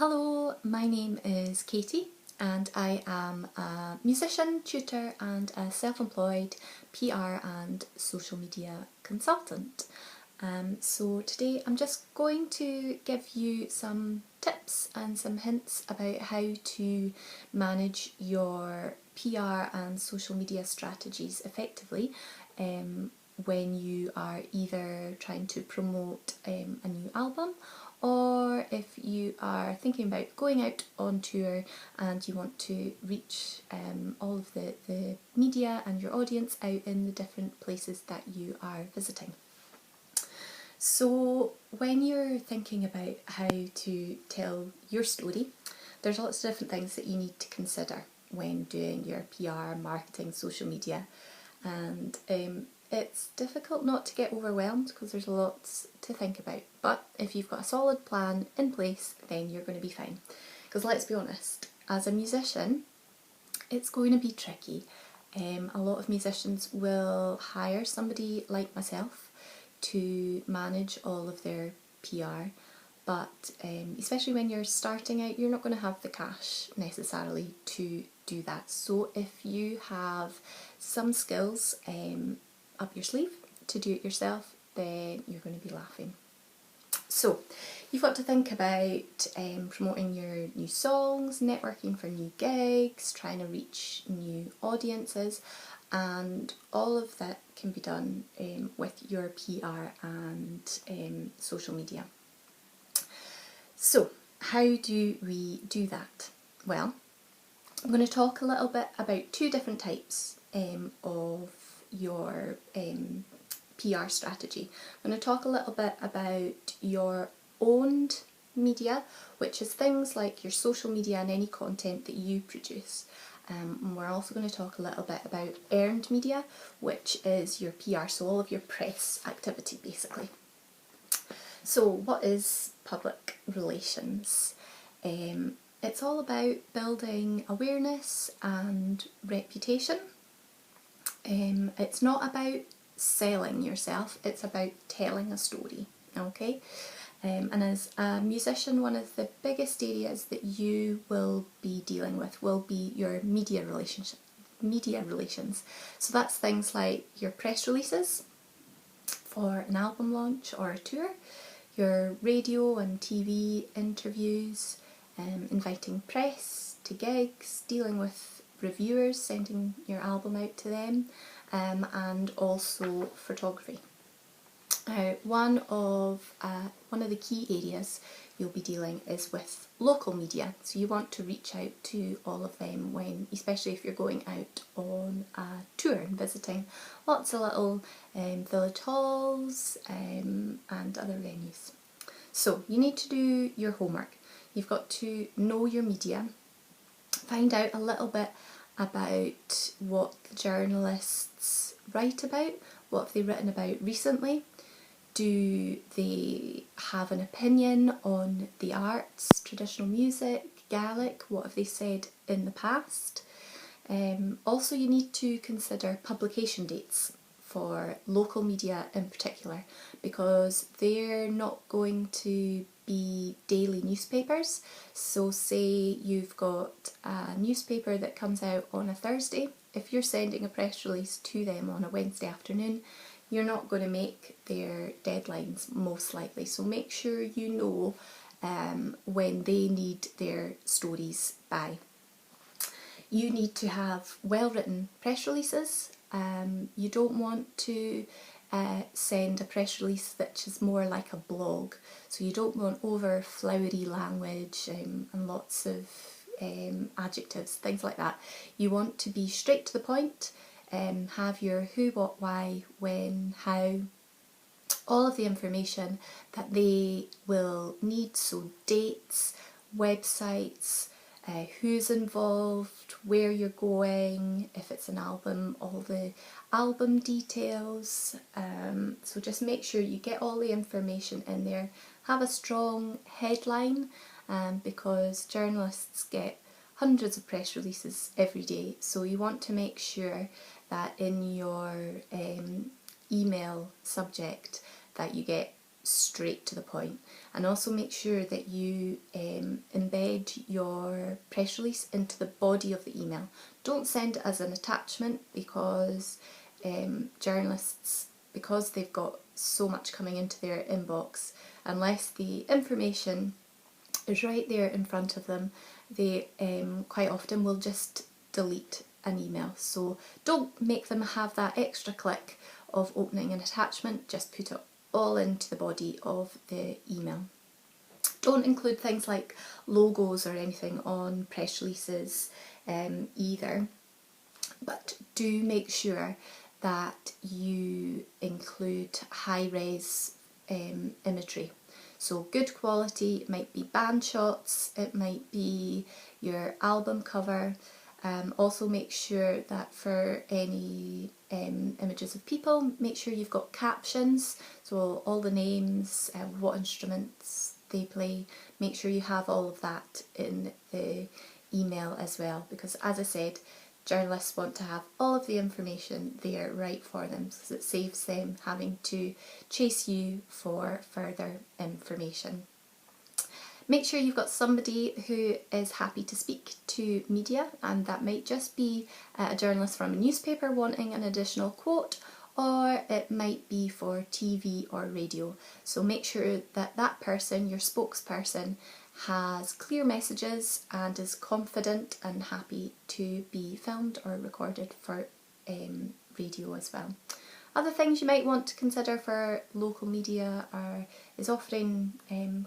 Hello, my name is Katie and I am a musician, tutor and a self-employed PR and social media consultant. So today I'm just going to give you some tips and some hints about how to manage your PR and social media strategies effectively when you are either trying to promote a new album, or if you are thinking about going out on tour and you want to reach all of the media and your audience out in the different places that you are visiting. So when you're thinking about how to tell your story, there's lots of different things that you need to consider when doing your PR, marketing, social media, and it's difficult not to get overwhelmed because there's lots to think about. But if you've got a solid plan in place, then you're going to be fine. Because let's be honest, as a musician, it's going to be tricky. A lot of musicians will hire somebody like myself to manage all of their PR, but especially when you're starting out, you're not going to have the cash necessarily to do that. So if you have some skills up your sleeve to do it yourself, then you're going to be laughing. So you've got to think about promoting your new songs, networking for new gigs, trying to reach new audiences, and all of that can be done with your PR and social media. So how do we do that? Well, I'm going to talk a little bit about two different types of your PR strategy. I'm going to talk a little bit about your owned media, which is things like your social media and any content that you produce. And we're also going to talk a little bit about earned media, which is your PR, so all of your press activity basically. So what is public relations? It's all about building awareness and reputation. It's not about selling yourself, it's about telling a story, okay? And as a musician, one of the biggest areas that you will be dealing with will be your media relations. So that's things like your press releases for an album launch or a tour, your radio and TV interviews, inviting press to gigs, dealing with reviewers, sending your album out to them, and also photography. One of the key areas you'll be dealing is with local media, so you want to reach out to all of them especially if you're going out on a tour and visiting lots of little village halls and other venues. So you need to do your homework. You've got to know your media, find out a little bit about what the journalists write about, what have they written about recently. Do they have an opinion on the arts, traditional music, Gaelic? What have they said in the past? Also, you need to consider publication dates for local media in particular, because they're not going to be daily newspapers. So say you've got a newspaper that comes out on a Thursday. If you're sending a press release to them on a Wednesday afternoon, you're not going to make their deadlines most likely. So make sure you know when they need their stories by. You need to have well-written press releases. You don't want to send a press release that is more like a blog. So you don't want over flowery language and lots of adjectives, things like that. You want to be straight to the point. Have your who, what, why, when, how, all of the information that they will need, so dates, websites, who's involved, where you're going, if it's an album, all the album details. So just make sure you get all the information in there. Have a strong headline, because journalists get hundreds of press releases every day, so you want to make sure that in your email subject that you get straight to the point. And also make sure that you embed your press release into the body of the email. Don't send it as an attachment, because journalists, because they've got so much coming into their inbox, unless the information is right there in front of them, they quite often will just delete an email. So don't make them have that extra click of opening an attachment, just put it all into the body of the email. Don't include things like logos or anything on press releases either, but do make sure that you include high-res imagery. So good quality, it might be band shots, it might be your album cover. Also make sure that for any images of people, make sure you've got captions, so all the names, what instruments they play, make sure you have all of that in the email as well, because as I said, journalists want to have all of the information there right for them, because it saves them having to chase you for further information. Make sure you've got somebody who is happy to speak to media, and that might just be a journalist from a newspaper wanting an additional quote, or it might be for TV or radio. So make sure that that person, your spokesperson, has clear messages and is confident and happy to be filmed or recorded for radio as well. Other things you might want to consider for local media is offering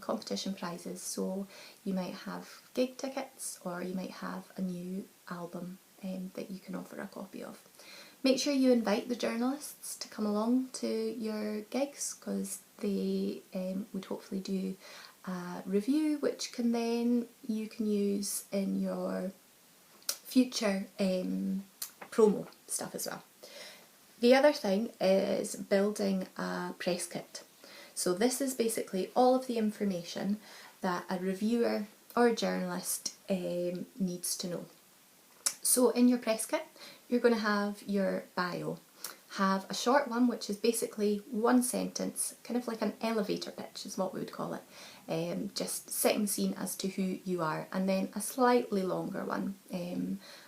competition prizes. So you might have gig tickets, or you might have a new album that you can offer a copy of. Make sure you invite the journalists to come along to your gigs, because they would hopefully do a review, which you can use in your future promo stuff as well. The other thing is building a press kit. So this is basically all of the information that a reviewer or a journalist needs to know. So in your press kit, you're going to have your bio. Have a short one, which is basically one sentence, kind of like an elevator pitch is what we would call it, just setting the scene as to who you are, and then a slightly longer one,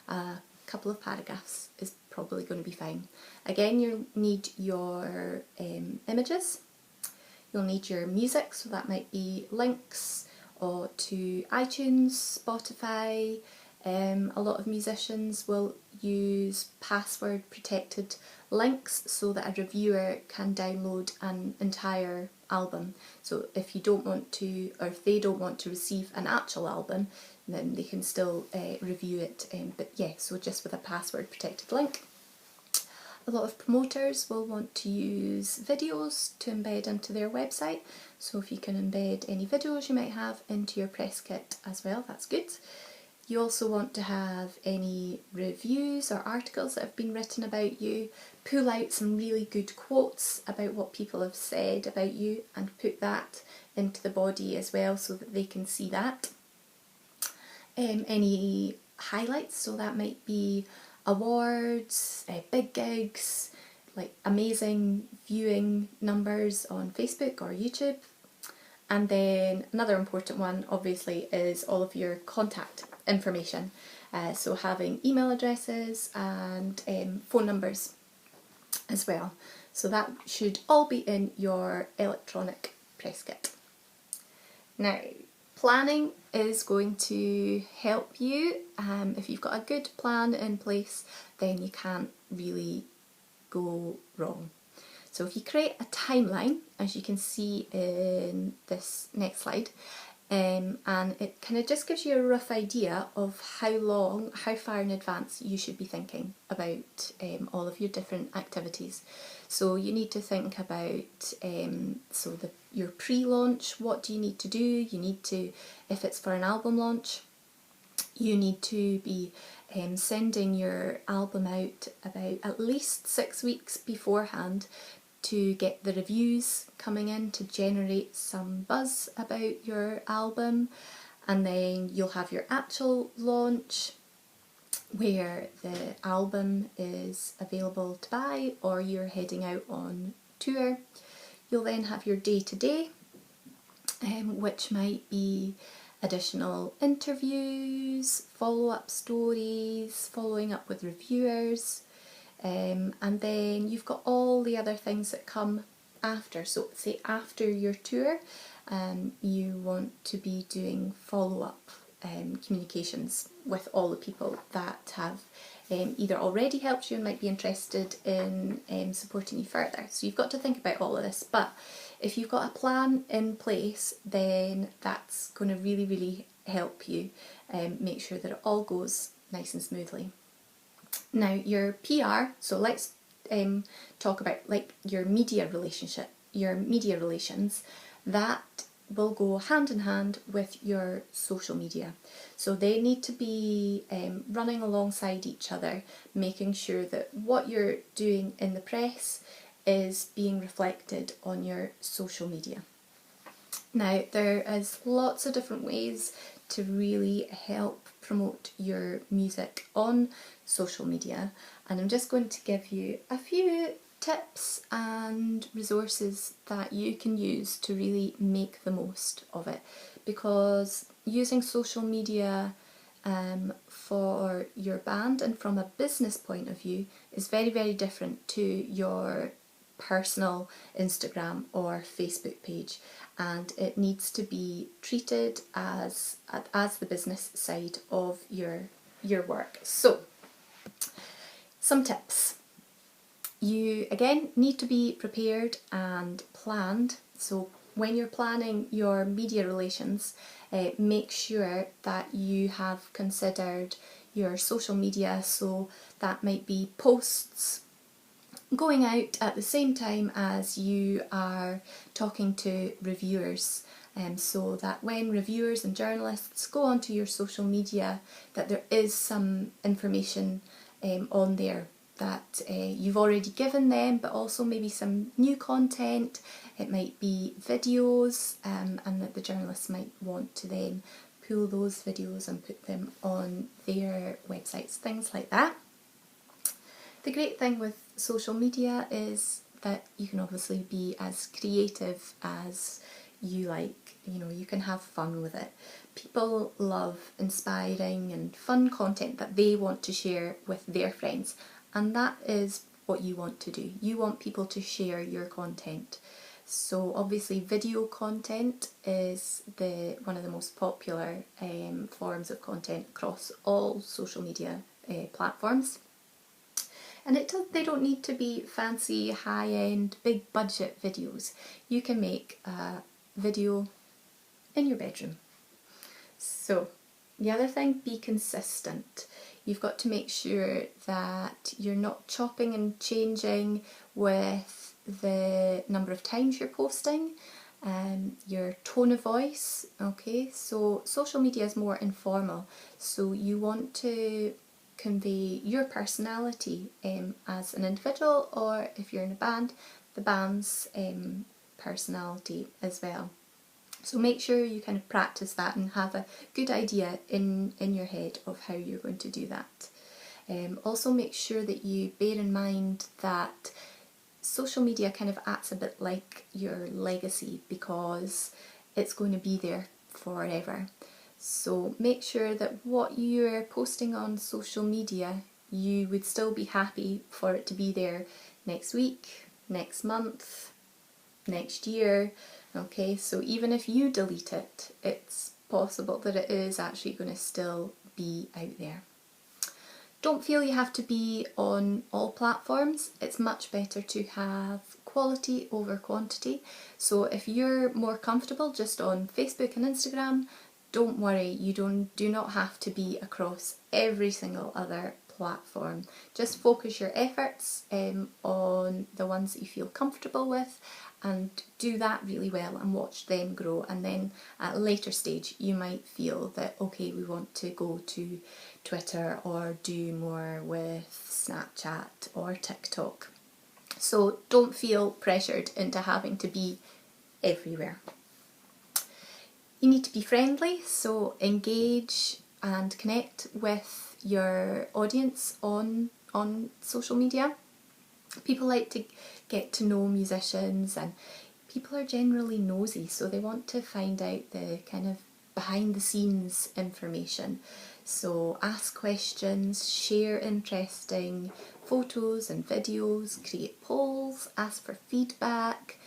a couple of paragraphs is probably going to be fine. Again, you'll need your images, you'll need your music, so that might be links or to iTunes, Spotify. A lot of musicians will use password protected links so that a reviewer can download an entire album. So if you don't want to, or if they don't want to receive an actual album, then they can still review it. But yeah, so just with a password protected link. A lot of promoters will want to use videos to embed into their website. So if you can embed any videos you might have into your press kit as well, that's good. You also want to have any reviews or articles that have been written about you. Pull out some really good quotes about what people have said about you and put that into the body as well, so that they can see that. Any highlights, so that might be awards, big gigs, like amazing viewing numbers on Facebook or YouTube. And then another important one obviously is all of your contact information, so having email addresses and phone numbers as well. So that should all be in your electronic press kit. Now, planning is going to help you. If you've got a good plan in place, then you can't really go wrong. So if you create a timeline, as you can see in this next slide, and it kind of just gives you a rough idea of how far in advance you should be thinking about all of your different activities. So you need to think about your pre-launch. What do you need to do? You need to, if it's for an album launch, you need to be sending your album out about at least 6 weeks beforehand, to get the reviews coming in, to generate some buzz about your album. And then you'll have your actual launch, where the album is available to buy, or you're heading out on tour. You'll then have your day-to-day, which might be additional interviews, follow-up stories, following up with reviewers, and then you've got all the other things that come after. So say after your tour, you want to be doing follow-up communications with all the people that have either already helped you and might be interested in supporting you further. So you've got to think about all of this, but if you've got a plan in place, then that's going to really, really help you make sure that it all goes nice and smoothly. Now your PR, so let's talk about like your media relations, that will go hand in hand with your social media. So they need to be running alongside each other, making sure that what you're doing in the press is being reflected on your social media. Now there is lots of different ways to really help promote your music on social media, and I'm just going to give you a few tips and resources that you can use to really make the most of it, because using social media for your band and from a business point of view is very, very different to your personal Instagram or Facebook page, and it needs to be treated as the business side of your work. So some tips. You again need to be prepared and planned. So when you're planning your media relations, make sure that you have considered your social media. So that might be posts going out at the same time as you are talking to reviewers, so that when reviewers and journalists go onto your social media, that there is some information on there that you've already given them, but also maybe some new content. It might be videos, and that the journalists might want to then pull those videos and put them on their websites, things like that. The great thing with social media is that you can obviously be as creative as you like. You know, you can have fun with it. People love inspiring and fun content that they want to share with their friends, and that is what you want to do. You want people to share your content. So obviously video content is one of the most popular forms of content across all social media platforms. And they don't need to be fancy, high-end, big budget videos. You can make a video in your bedroom. So the other thing, be consistent. You've got to make sure that you're not chopping and changing with the number of times you're posting, your tone of voice. Okay, so social media is more informal, so you want to convey your personality as an individual, or if you're in a band, the band's personality as well. So make sure you kind of practice that and have a good idea in your head of how you're going to do that. Also make sure that you bear in mind that social media kind of acts a bit like your legacy, because it's going to be there forever. So make sure that what you're posting on social media, you would still be happy for it to be there next week, next month, next year. Okay, so even if you delete it, it's possible that it is actually going to still be out there. Don't feel you have to be on all platforms. It's much better to have quality over quantity. So if you're more comfortable just on Facebook and Instagram, don't worry, you do not have to be across every single other platform. Just focus your efforts on the ones that you feel comfortable with, and do that really well and watch them grow. And then at a later stage you might feel that, okay, we want to go to Twitter or do more with Snapchat or TikTok. So don't feel pressured into having to be everywhere. You need to be friendly, so engage and connect with your audience on social media. People like to get to know musicians, and people are generally nosy, so they want to find out the kind of behind the scenes information. So ask questions, share interesting photos and videos, create polls, ask for feedback,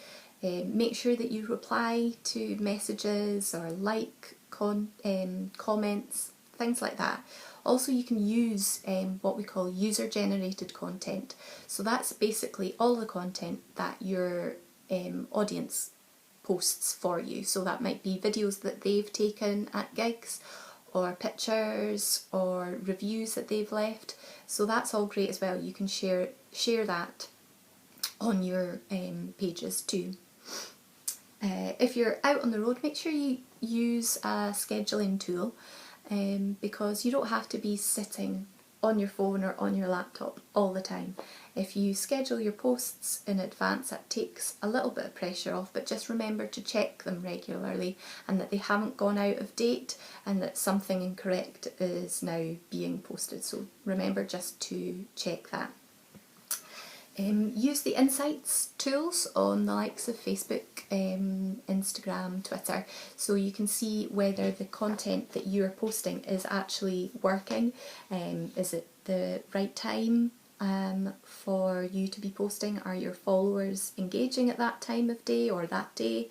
make sure that you reply to messages or like comments, things like that. Also, you can use what we call user-generated content. So that's basically all the content that your audience posts for you. So that might be videos that they've taken at gigs, or pictures or reviews that they've left. So that's all great as well. You can share that on your pages too. If you're out on the road, make sure you use a scheduling tool, because you don't have to be sitting on your phone or on your laptop all the time. If you schedule your posts in advance, that takes a little bit of pressure off, but just remember to check them regularly and that they haven't gone out of date and that something incorrect is now being posted. So remember just to check that. Use the insights tools on the likes of Facebook, Instagram, Twitter, so you can see whether the content that you're posting is actually working. Is it the right time for you to be posting? Are your followers engaging at that time of day or that day?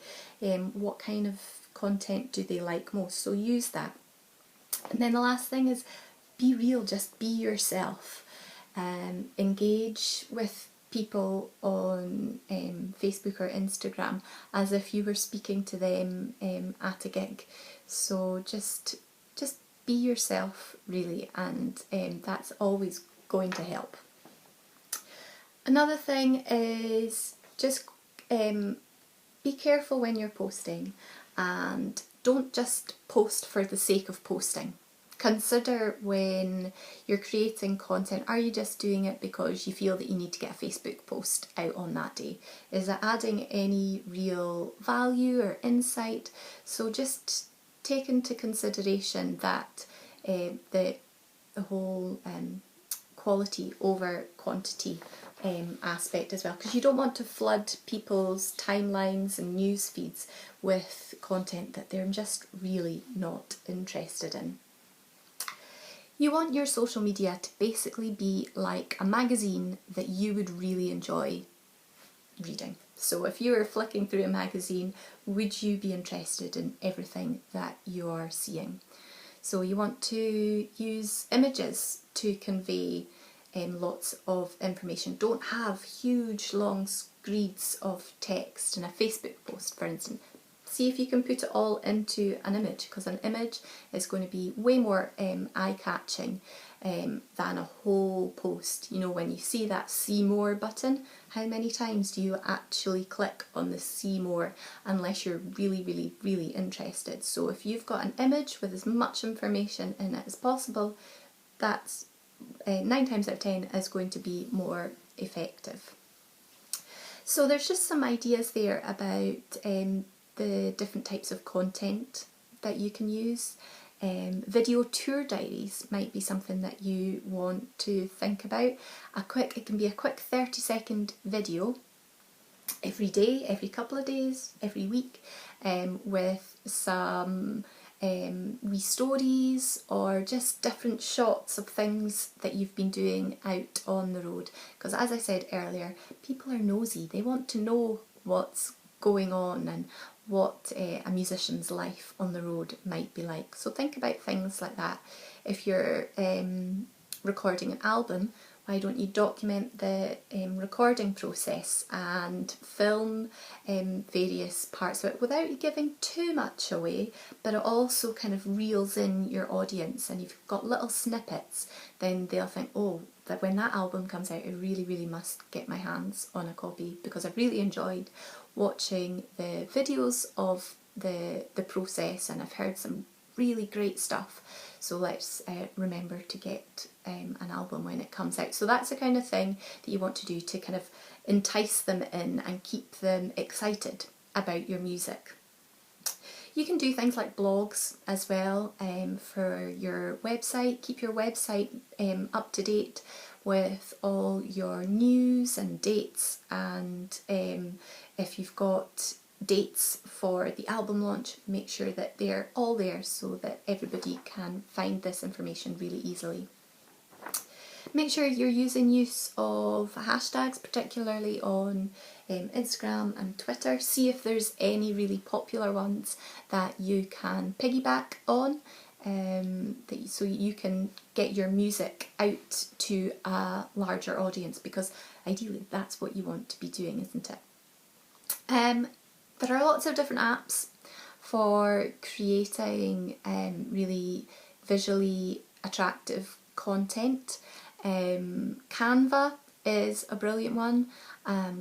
What kind of content do they like most? So use that. And then the last thing is be real, just be yourself. Engage with people on Facebook or Instagram as if you were speaking to them at a gig. So just be yourself, really, and that's always going to help. Another thing is just be careful when you're posting, and don't just post for the sake of posting. Consider when you're creating content, are you just doing it because you feel that you need to get a Facebook post out on that day? Is it adding any real value or insight? So just take into consideration that the whole quality over quantity aspect as well, because you don't want to flood people's timelines and news feeds with content that they're just really not interested in. You want your social media to basically be like a magazine that you would really enjoy reading. So if you were flicking through a magazine, would you be interested in everything that you're seeing? So you want to use images to convey lots of information. Don't have huge long screeds of text in a Facebook post, for instance. See if you can put it all into an image, because an image is going to be way more eye-catching than a whole post. You know, when you see that see more button, how many times do you actually click on the see more unless you're really, really, really interested? So if you've got an image with as much information in it as possible, that's 9 times out of 10 is going to be more effective. So there's just some ideas there about the different types of content that you can use. Video tour diaries might be something that you want to think about. It can be a quick 30-second video every day, every couple of days, every week, with some wee stories or just different shots of things that you've been doing out on the road. Because as I said earlier, people are nosy. They want to know what's going on and what a musician's life on the road might be like. So think about things like that. If you're recording an album, why don't you document the recording process and film various parts of it without giving too much away, but it also kind of reels in your audience, and if you've got little snippets, then they'll think, oh, that when that album comes out, I really, really must get my hands on a copy, because I've really enjoyed watching the videos of the process and I've heard some really great stuff. So let's remember to get an album when it comes out. So that's the kind of thing that you want to do to kind of entice them in and keep them excited about your music. You can do things like blogs as well for your website. Keep your website up to date with all your news and dates, and if you've got dates for the album launch, make sure that they're all there so that everybody can find this information really easily. Make sure you're using use of hashtags, particularly on Instagram and Twitter. See if there's any really popular ones that you can piggyback on, so you can get your music out to a larger audience, because ideally that's what you want to be doing, isn't it? There are lots of different apps for creating really visually attractive content. Canva is a brilliant one.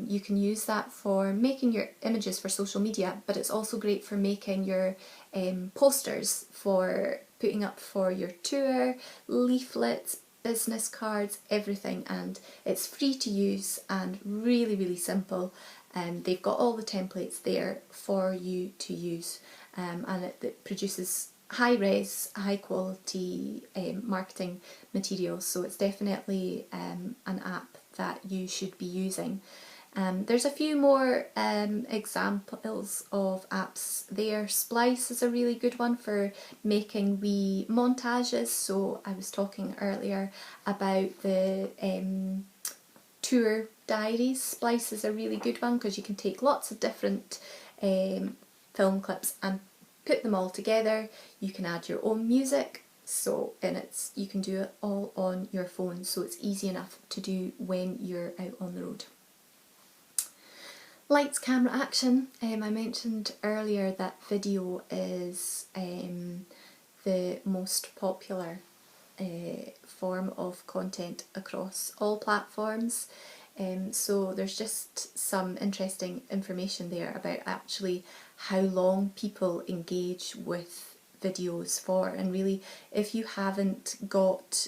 You can use that for making your images for social media, but it's also great for making your posters, for putting up for your tour, leaflets, business cards, everything, and it's free to use and really, really simple. They've got all the templates there for you to use, and it produces high res, high quality marketing materials, so it's definitely an app that you should be using. There's a few more examples of apps there. Splice is a really good one for making wee montages. So I was talking earlier about the tour diaries. Splice is a really good one because you can take lots of different film clips and put them all together. You can add your own music, you can do it all on your phone, so it's easy enough to do when you're out on the road. Lights, camera, action. I mentioned earlier that video is the most popular form of content across all platforms. So there's just some interesting information there about actually how long people engage with videos for, and really if you haven't got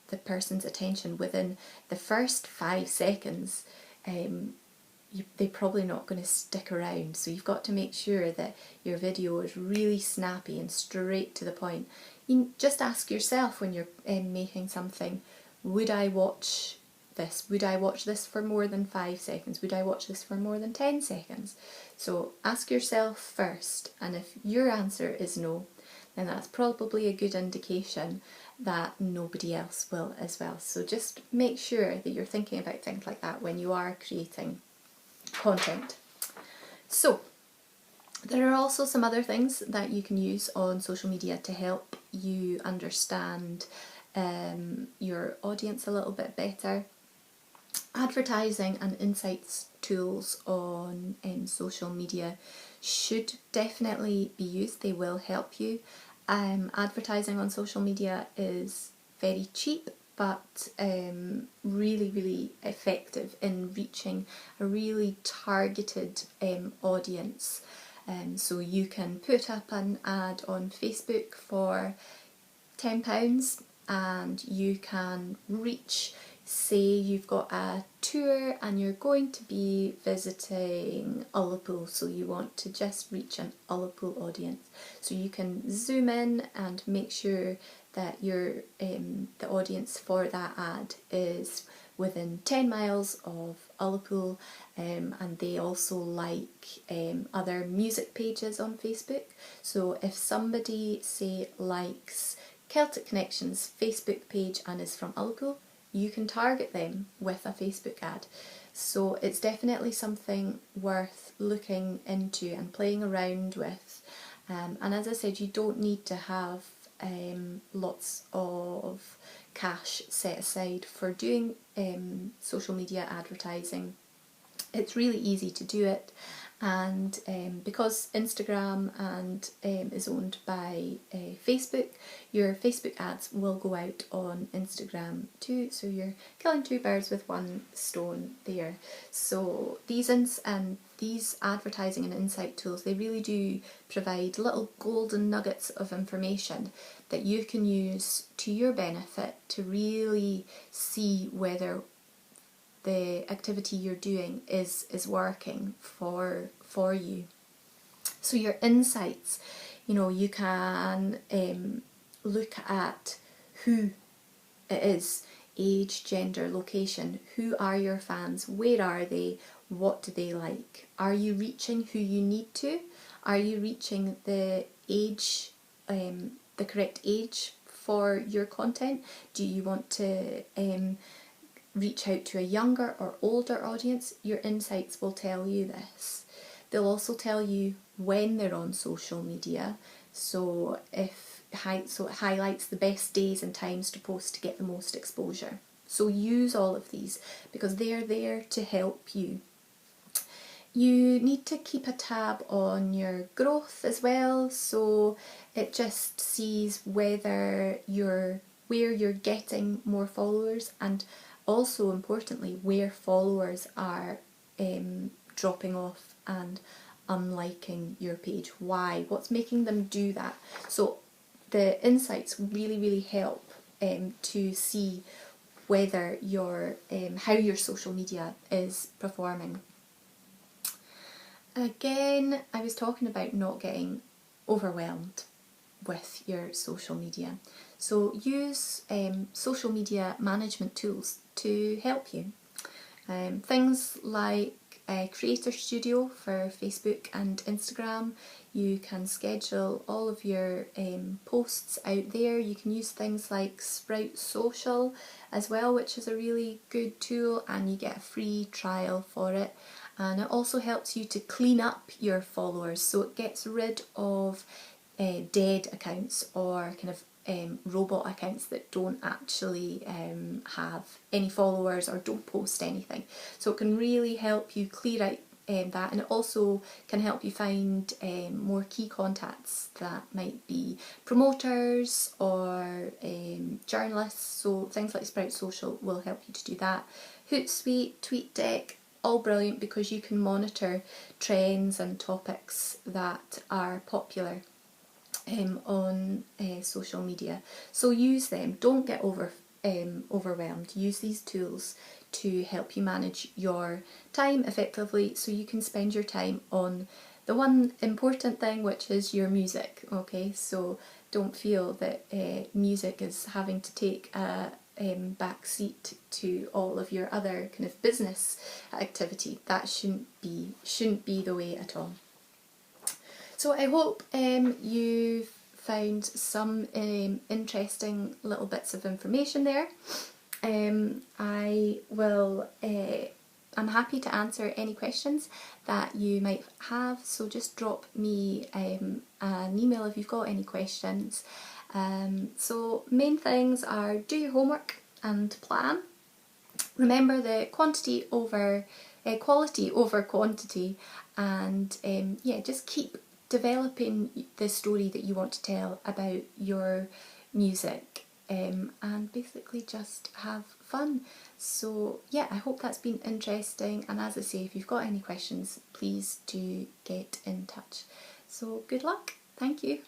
the person's attention within the first 5 seconds, they're probably not going to stick around. So you've got to make sure that your video is really snappy and straight to the point. You just ask yourself when you're making something, would I watch this? Would I watch this for more than 5 seconds? Would I watch this for more than 10 seconds? So ask yourself first, and if your answer is no, then that's probably a good indication that nobody else will as well. So just make sure that you're thinking about things like that when you are creating content. So there are also some other things that you can use on social media to help you understand your audience a little bit better. Advertising and insights tools on social media should definitely be used. They will help you. Advertising on social media is very cheap, but really, really effective in reaching a really targeted audience. So you can put up an ad on Facebook for £10 and you can reach, say you've got a tour and you're going to be visiting Ullapool, so you want to just reach an Ullapool audience. So you can zoom in and make sure that your the audience for that ad is within 10 miles of Ullapool, and they also like other music pages on Facebook. So if somebody, say, likes Celtic Connections Facebook page and is from Ullapool, you can target them with a Facebook ad. So it's definitely something worth looking into and playing around with. And as I said, you don't need to have lots of cash set aside for doing social media advertising. It's really easy to do it, and because Instagram is owned by Facebook, your Facebook ads will go out on Instagram too, so you're killing 2 birds with 1 stone there. So these advertising and insight tools, they really do provide little golden nuggets of information that you can use to your benefit to really see whether the activity you're doing is working for you. So your insights, you can look at who it is, age, gender, location, who are your fans, where are they, What do they like? Are you reaching who you need to? Are you reaching the age, the correct age for your content? Do you want to reach out to a younger or older audience? Your insights will tell you this. They'll also tell you when they're on social media, so it highlights the best days and times to post to get the most exposure. So use all of these because they're there to help you. You need to keep a tab on your growth as well, so it just sees where you're getting more followers, and also importantly where followers are dropping off and unliking your page. Why? What's making them do that? So the insights really help to see whether how your social media is performing. Again, I was talking about not getting overwhelmed with your social media. So use social media management tools to help you. Things like Creator Studio for Facebook and Instagram. You can schedule all of your posts out there. You can use things like Sprout Social as well, which is a really good tool, and you get a free trial for it. And it also helps you to clean up your followers, so it gets rid of dead accounts or kind of robot accounts that don't actually have any followers or don't post anything. So it can really help you clear out that, and it also can help you find more key contacts that might be promoters or journalists. So things like Sprout Social will help you to do that. Hootsuite, TweetDeck, all brilliant because you can monitor trends and topics that are popular on social media. So use them. Don't get overwhelmed. Use these tools to help you manage your time effectively, so you can spend your time on the one important thing, which is your music. Okay, so don't feel that music is having to take a back seat to all of your other kind of business activity. That shouldn't be the way at all. So I hope you've found some interesting little bits of information there. I'm happy to answer any questions that you might have, so just drop me an email if you've got any questions. So main things are: do your homework and plan. Remember the quality over quantity, and just keep developing the story that you want to tell about your music, and basically just have fun. So yeah, I hope that's been interesting, and as I say, if you've got any questions, please do get in touch. So good luck. Thank you.